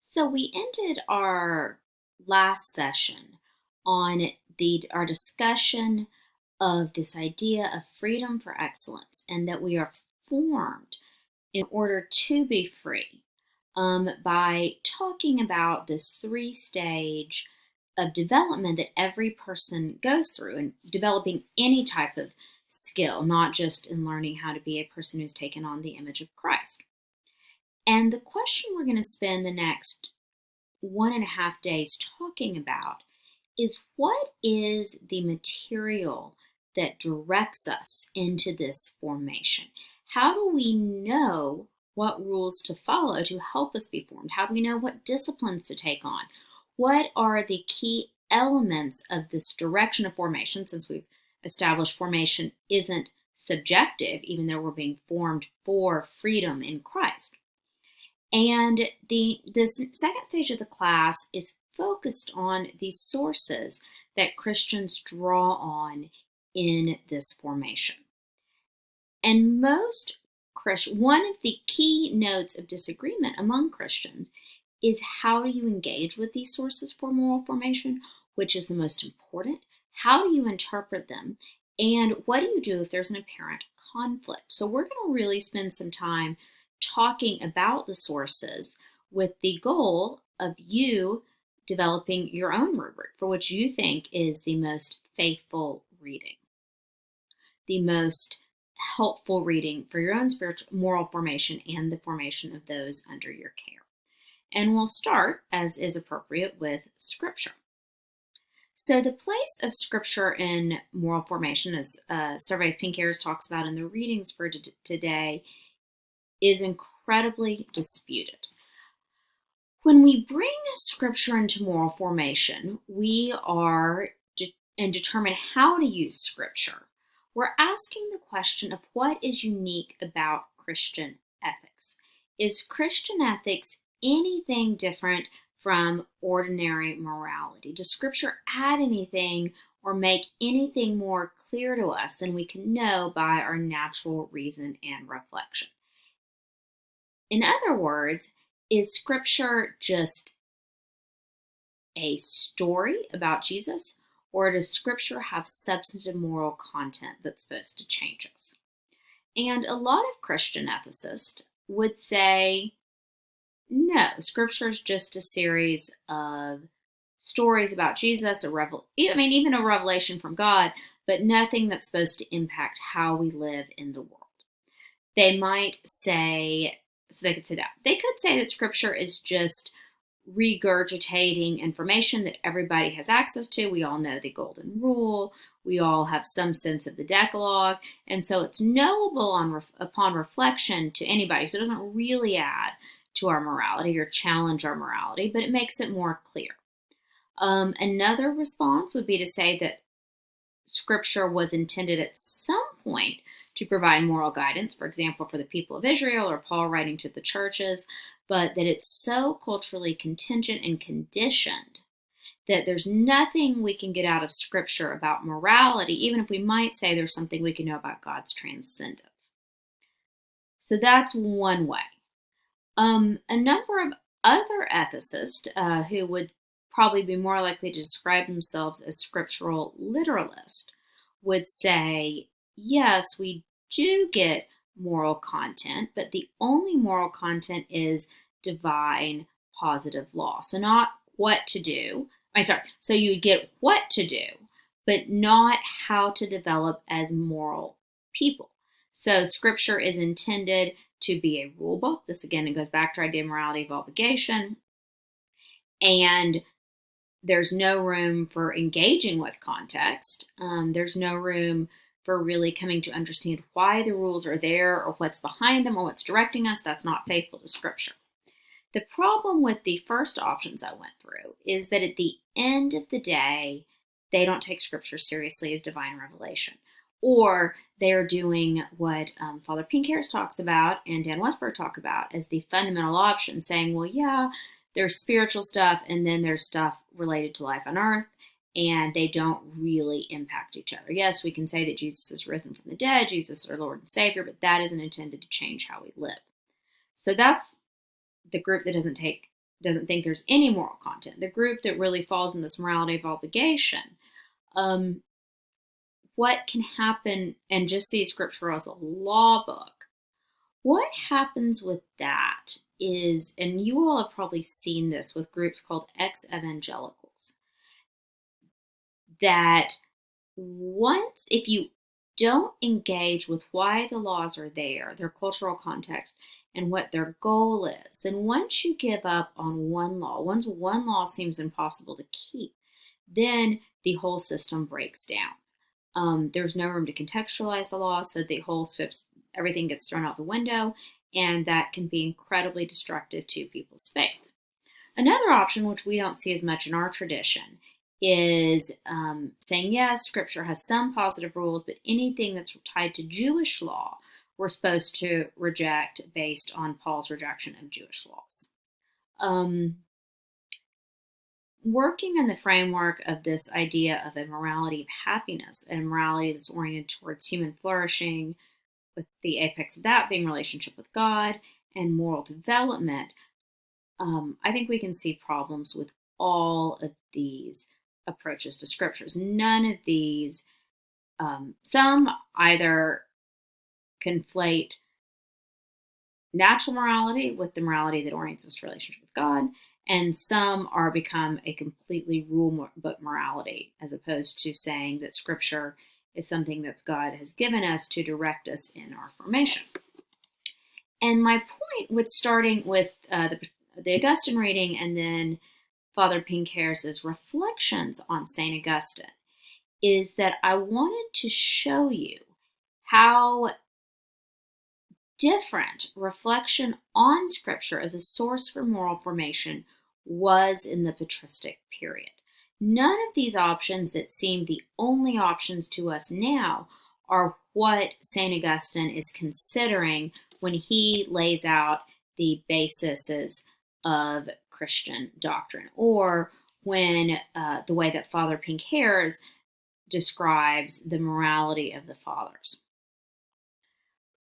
So we ended our last session on our discussion of this idea of freedom for excellence and that we are formed in order to be free by talking about this three-stage of development that every person goes through in developing any type of skill, not just in learning how to be a person who's taken on the image of Christ. And the question we're going to spend the next 1.5 days talking about is what is the material that directs us into this formation? How do we know what rules to follow to help us be formed? How do we know what disciplines to take on? What are the key elements of this direction of formation, since we've established formation isn't subjective, even though we're being formed for freedom in Christ? And this second stage of the class is focused on the sources that Christians draw on in this formation. And one of the key notes of disagreement among Christians is how do you engage with these sources for moral formation, which is the most important? How do you interpret them? And what do you do if there's an apparent conflict? So we're going to really spend some time talking about the sources with the goal of you developing your own rubric for which you think is the most faithful reading, the most helpful reading for your own spiritual moral formation and the formation of those under your care. And we'll start, as is appropriate, with Scripture. So the place of Scripture in moral formation, as Servais Pinckaers talks about in the readings for today, is incredibly disputed. When we bring Scripture into moral formation, we are and determine how to use Scripture. We're asking the question of what is unique about Christian ethics. Is Christian ethics anything different from ordinary morality? Does Scripture add anything or make anything more clear to us than we can know by our natural reason and reflection? In other words, is Scripture just a story about Jesus, or does Scripture have substantive moral content that's supposed to change us? And a lot of Christian ethicists would say, no, Scripture is just a series of stories about Jesus, even a revelation from God, but nothing that's supposed to impact how we live in the world. They might say, so they could say that. They could say that Scripture is just regurgitating information that everybody has access to. We all know the Golden Rule. We all have some sense of the Decalogue. And so it's knowable upon reflection to anybody. So it doesn't really add to our morality or challenge our morality, but it makes it more clear. Another response would be to say that Scripture was intended at some point to provide moral guidance, for example, for the people of Israel or Paul writing to the churches, but that it's so culturally contingent and conditioned that there's nothing we can get out of Scripture about morality, even if we might say there's something we can know about God's transcendence. So that's one way. A number of other ethicists who would probably be more likely to describe themselves as scriptural literalists would say, yes, we do get moral content, but the only moral content is divine positive law. So not what to do. So you get what to do, but not how to develop as moral people. So Scripture is intended to be a rule book. This again, it goes back to our idea of morality of obligation. And there's no room for engaging with context. There's no room for really coming to understand why the rules are there or what's behind them or what's directing us. That's not faithful to Scripture. The problem with the first options I went through is that at the end of the day, they don't take Scripture seriously as divine revelation. Or they're doing what Father Pinckaers talks about and Dan Westberg talk about as the fundamental option, saying, well, yeah, there's spiritual stuff and then there's stuff related to life on earth, and they don't really impact each other. Yes, we can say that Jesus is risen from the dead, Jesus is our Lord and Savior, but that isn't intended to change how we live. So that's the group that doesn't take doesn't think there's any moral content, the group that really falls in this morality of obligation, what can happen and just see Scripture as a law book? What happens with that is, and you all have probably seen this with groups called ex-evangelicals, that once, if you don't engage with why the laws are there, their cultural context, and what their goal is, then once you give up on one law, once one law seems impossible to keep, then the whole system breaks down. There's no room to contextualize the law, so the whole everything gets thrown out the window, and that can be incredibly destructive to people's faith. Another option, which we don't see as much in our tradition, is saying, yes, Scripture has some positive rules, but anything that's tied to Jewish law, we're supposed to reject based on Paul's rejection of Jewish laws. Working in the framework of this idea of a morality of happiness, and a morality that's oriented towards human flourishing, with the apex of that being relationship with God and moral development, I think we can see problems with all of these approaches to scriptures. None of these, some either conflate natural morality with the morality that orients us to relationship with God, and some are become a completely rule book morality, as opposed to saying that Scripture is something that God has given us to direct us in our formation. And my point with starting with the Augustine reading and then Father Pinckaers' reflections on St. Augustine is that I wanted to show you how different reflection on Scripture as a source for moral formation was in the patristic period. None of these options that seem the only options to us now are what St. Augustine is considering when he lays out the bases of Christian doctrine, or when the way that Father Pinckaers describes the morality of the fathers.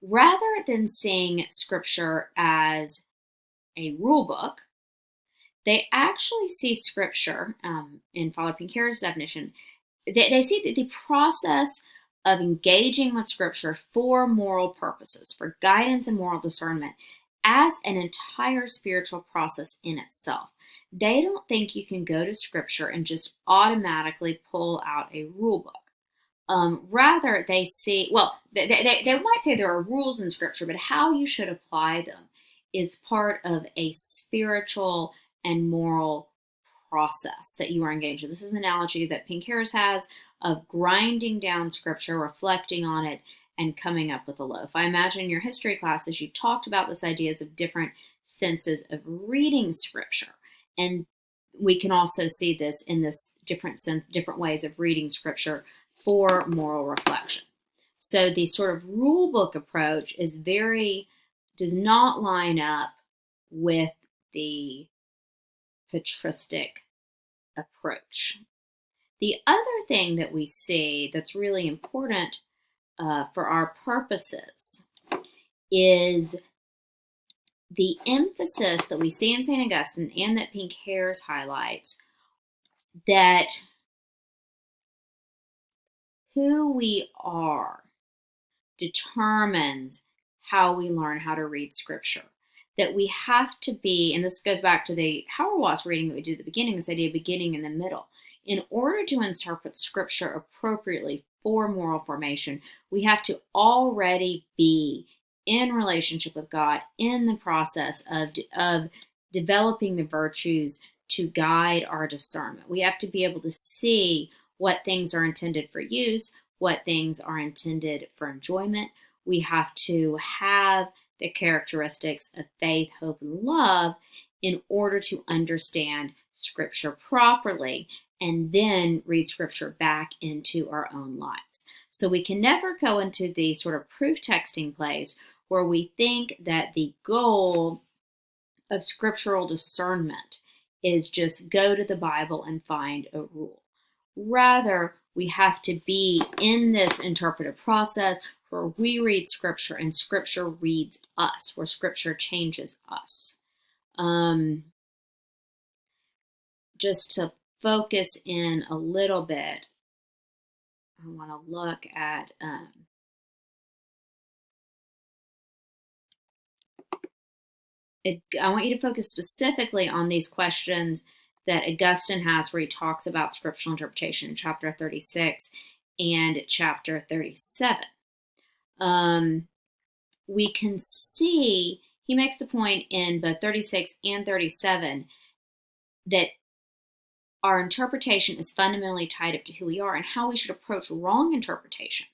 Rather than seeing Scripture as a rule book, they actually see Scripture, in Father Pinckaers' definition, they see that the process of engaging with Scripture for moral purposes, for guidance and moral discernment, as an entire spiritual process in itself. They don't think you can go to Scripture and just automatically pull out a rule book. Rather, they see, well, they might say there are rules in Scripture, but how you should apply them is part of a spiritual and moral process that you are engaged in. This is an analogy that Pinckaers has of grinding down Scripture, reflecting on it, and coming up with a loaf. I imagine in your history classes you talked about this ideas of different senses of reading Scripture, and we can also see this in this different ways of reading Scripture for moral reflection. So the sort of rule book approach does not line up with the patristic approach. The other thing that we see that's really important for our purposes is the emphasis that we see in St. Augustine and that Pinckaers highlights, that who we are determines how we learn how to read Scripture. That we have to be, and this goes back to the Hauerwas reading that we did at the beginning, this idea of beginning in the middle. In order to interpret Scripture appropriately for moral formation, we have to already be in relationship with God in the process of developing the virtues to guide our discernment. We have to be able to see what things are intended for use, what things are intended for enjoyment. We have to have the characteristics of faith, hope, and love in order to understand Scripture properly and then read Scripture back into our own lives. So we can never go into the sort of proof texting place where we think that the goal of scriptural discernment is just go to the Bible and find a rule. Rather, we have to be in this interpretive process where we read Scripture and Scripture reads us, where Scripture changes us. just to focus in a little bit, I want to look at I want you to focus specifically on these questions that Augustine has where he talks about scriptural interpretation in chapter 36 and chapter 37. We can see he makes the point in both 36 and 37 that our interpretation is fundamentally tied up to who we are, and how we should approach wrong interpretations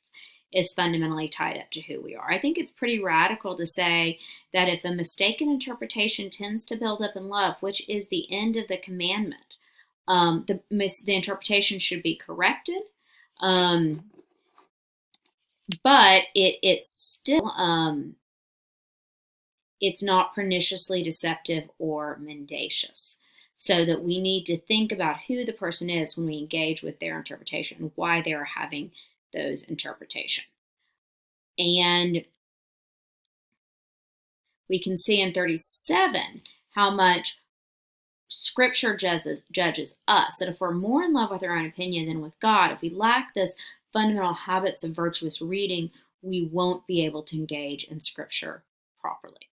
is fundamentally tied up to who we are. I think it's pretty radical to say that if a mistaken interpretation tends to build up in love, which is the end of the commandment, the interpretation should be corrected, but it's still it's not perniciously deceptive or mendacious. So that we need to think about who the person is when we engage with their interpretation, why they are having those interpretations. And we can see in 37 how much Scripture judges us, that if we're more in love with our own opinion than with God, if we lack this fundamental habits of virtuous reading, we won't be able to engage in Scripture properly.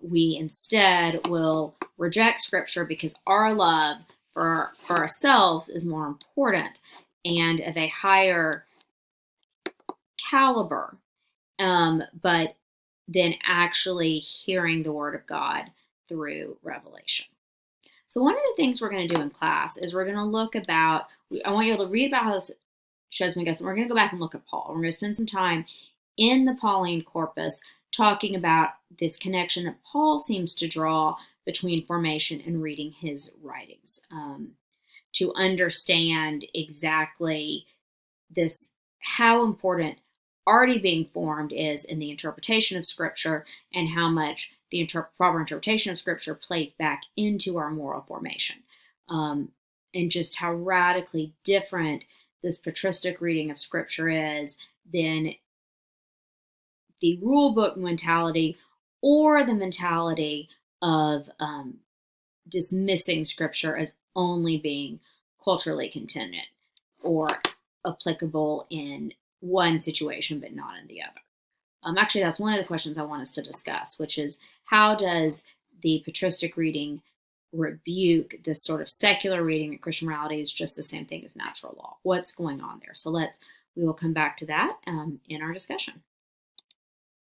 We instead will reject Scripture because our love for ourselves is more important and of a higher caliber, but then actually hearing the Word of God through revelation. So one of the things we're going to do in class is we're going to look about, I want you to read about how this shows me, and we're going to go back and look at Paul. We're going to spend some time in the Pauline corpus talking about this connection that Paul seems to draw between formation and reading his writings, to understand exactly this, how important already being formed is in the interpretation of Scripture, and how much the proper interpretation of Scripture plays back into our moral formation, and just how radically different this patristic reading of Scripture is than the rule book mentality, or the mentality of dismissing Scripture as only being culturally contingent or applicable in one situation but not in the other. Actually, that's one of the questions I want us to discuss, which is how does the patristic reading rebuke this sort of secular reading that Christian morality is just the same thing as natural law? What's going on there? So we will come back to that in our discussion.